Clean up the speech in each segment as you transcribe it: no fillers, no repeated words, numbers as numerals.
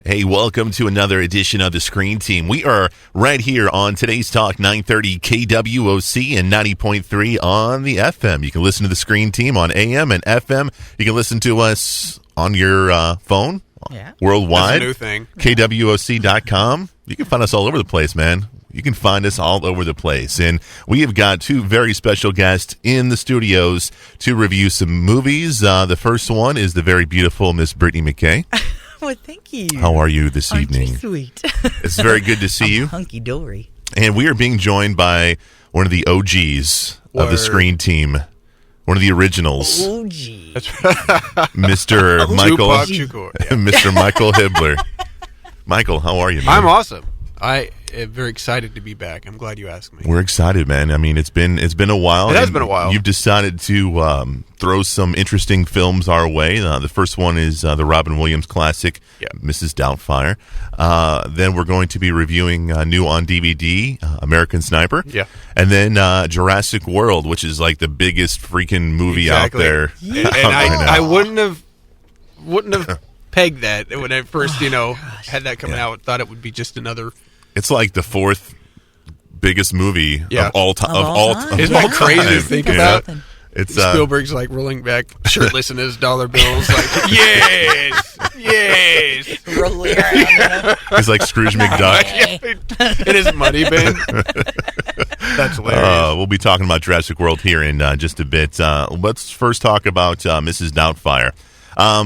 Hey, welcome to another edition of the Screen Team. We are right here on today's Talk 930 KWOC and 90.3 on the FM. You can listen to the Screen Team on AM and FM. You can listen to us on your phone worldwide. That's a new thing. KWOC.com. You can find us all over the place, man. You can find us all over the place. And we have got two very special guests in the studios to review some movies. The first one is the very beautiful Miss Brittany McKay. Well, thank you. How are you this evening? Sweet. It's very good to see you. Hunky-dory. And we are being joined by one of the OGs of the Screen Team, one of the originals, OG. Mr. Michael, Yeah. Mr. Michael Hibbler. Michael, how are you, man? I'm awesome. I am very excited to be back. I'm glad you asked me. We're excited, man. I mean, it's been a while. It has been a while. You've decided to throw some interesting films our way. The first one is the Robin Williams classic, Mrs. Doubtfire. Then we're going to be reviewing new on DVD, American Sniper. Yeah. And then Jurassic World, which is like the biggest freaking movie out there. And I wouldn't have pegged that when I first, had that coming out. Thought it would be just another. It's like the fourth biggest movie of all time. Isn't that crazy to think about? It's Spielberg's like rolling back, shirtless in his dollar bills, like yes. Rolling around. He's like Scrooge McDuck. In his money bin. That's hilarious. We'll be talking about Jurassic World here in just a bit. Let's first talk about Mrs. Doubtfire.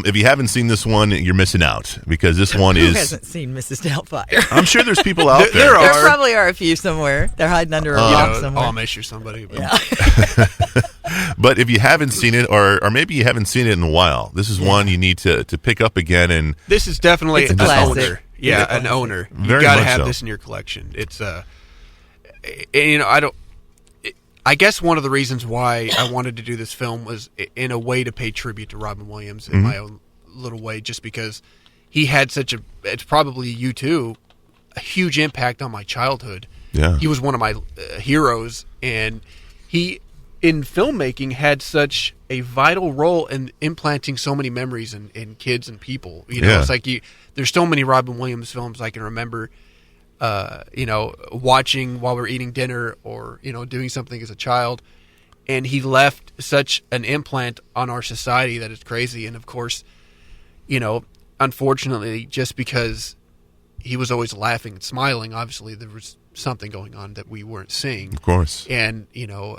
If you haven't seen this one, you're missing out because this one Who is. hasn't seen Mrs. Doubtfire? I'm sure there's people out there. There are. There probably are a few somewhere. They're hiding under a rock somewhere. Amish or somebody. But. Yeah. But if you haven't seen it, or maybe you haven't seen it in a while, this is one you need to pick up again. And this is definitely It's a an classic. owner. Yeah, an owner. You Very got to much have so. this in your collection. It's I guess one of the reasons why I wanted to do this film was in a way to pay tribute to Robin Williams in my own little way, just because he had it's probably you too, a huge impact on my childhood. Yeah. He was one of my heroes, and he, in filmmaking, had such a vital role in implanting so many memories in kids and people. It's like there's so many Robin Williams films I can remember, watching while we were eating dinner or, doing something as a child. And he left such an implant on our society that it's crazy. And of course, unfortunately, just because he was always laughing and smiling, obviously there was something going on that we weren't seeing. of course, And,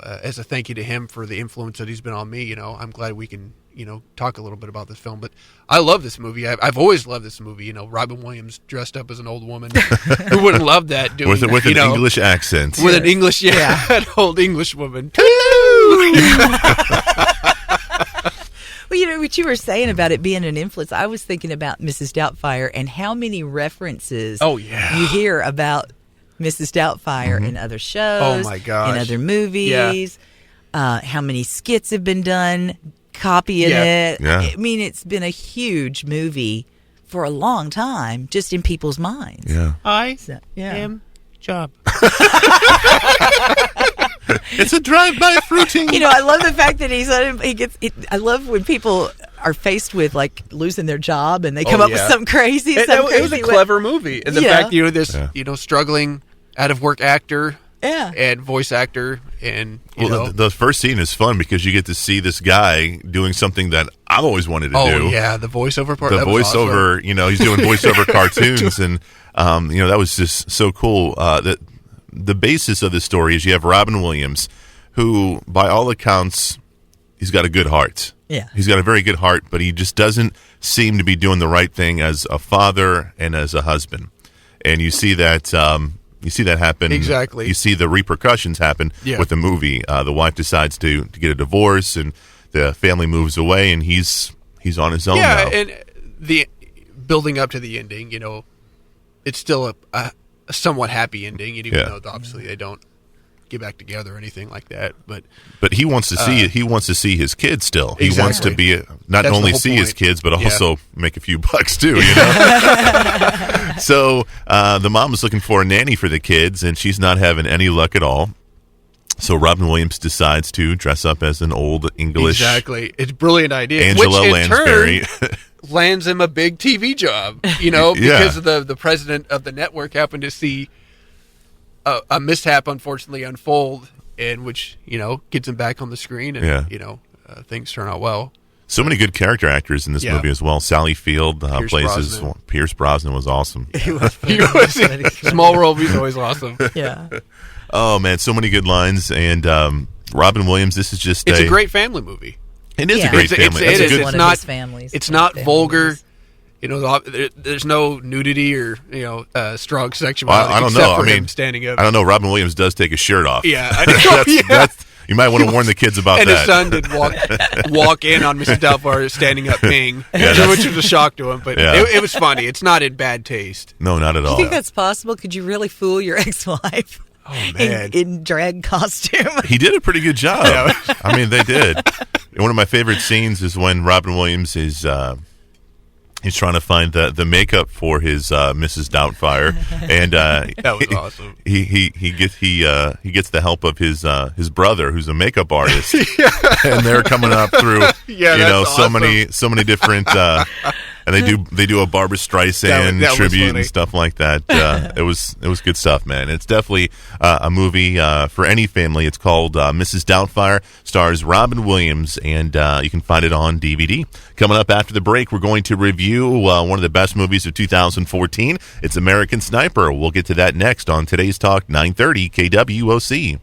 as a thank you to him for the influence that he's been on me, I'm glad we can, talk a little bit about this film. But I love this movie. I've always loved this movie. Robin Williams dressed up as an old woman. Who wouldn't love that? with an English accent. With an English, an old English woman. Well, what you were saying about it being an influence, I was thinking about Mrs. Doubtfire and how many references you hear about Mrs. Doubtfire in other shows, Oh, my gosh. in other movies, how many skits have been done copying it. Yeah. I mean, it's been a huge movie for a long time, just in people's minds. Yeah. I am Job. It's a drive-by fruiting. I love the fact that I love when people are faced with like losing their job and they come up with something crazy. It was a clever movie, and the fact this struggling out of work actor, and voice actor, and the first scene is fun because you get to see this guy doing something that I've always wanted to do. Oh yeah, the voiceover part. The that was voiceover, awesome. He's doing voiceover cartoons, and that was just so cool. The basis of this story is you have Robin Williams, who, by all accounts, he's got a good heart. Yeah. He's got a very good heart, but he just doesn't seem to be doing the right thing as a father and as a husband. And you see that happen. Exactly. You see the repercussions happen with the movie. The wife decides to get a divorce, and the family moves away, and he's on his own now. Yeah, and the building up to the ending, it's still a somewhat happy ending, even though obviously they don't get back together or anything like that. But he wants to see he wants to see his kids still. He wants to be not That's only the whole see point. his kids, but also make a few bucks too. So the mom is looking for a nanny for the kids, and she's not having any luck at all. So Robin Williams decides to dress up as an old English Exactly. It's a brilliant idea. Angela Which in Lansbury. turn lands him a big TV job, because the president of the network happened to see a mishap, unfortunately, unfold, and which, gets him back on the screen, and, things turn out well. So many good character actors in this movie as well. Sally Field plays Pierce Brosnan was awesome. He was small role, he's always awesome. Yeah. Oh, man, so many good lines. And Robin Williams, this is just It's a great family movie. It is a great family. It's not vulgar. There's no nudity or strong sexuality. I don't know. Him standing up. I don't know. Robin Williams does take his shirt off. Yeah, I know. That's you might want to warn the kids about and that. And his son did walk in on Mrs. Doubtfire standing up, peeing, which was a shock to him. But it was funny. It's not in bad taste. No, not at all. Do you think that's possible? Could you really fool your ex-wife? Oh, man. In drag costume. He did a pretty good job. I mean, they did. One of my favorite scenes is when Robin Williams is he's trying to find the makeup for his Mrs. Doubtfire, and that was awesome. He gets the help of his brother, who's a makeup artist, and they're coming up through awesome. so many different. And they do a Barbra Streisand that tribute and stuff like that. It was good stuff, man. It's definitely a movie for any family. It's called Mrs. Doubtfire. Stars Robin Williams, and you can find it on DVD. Coming up after the break, we're going to review one of the best movies of 2014. It's American Sniper. We'll get to that next on Today's Talk 930 KWOC.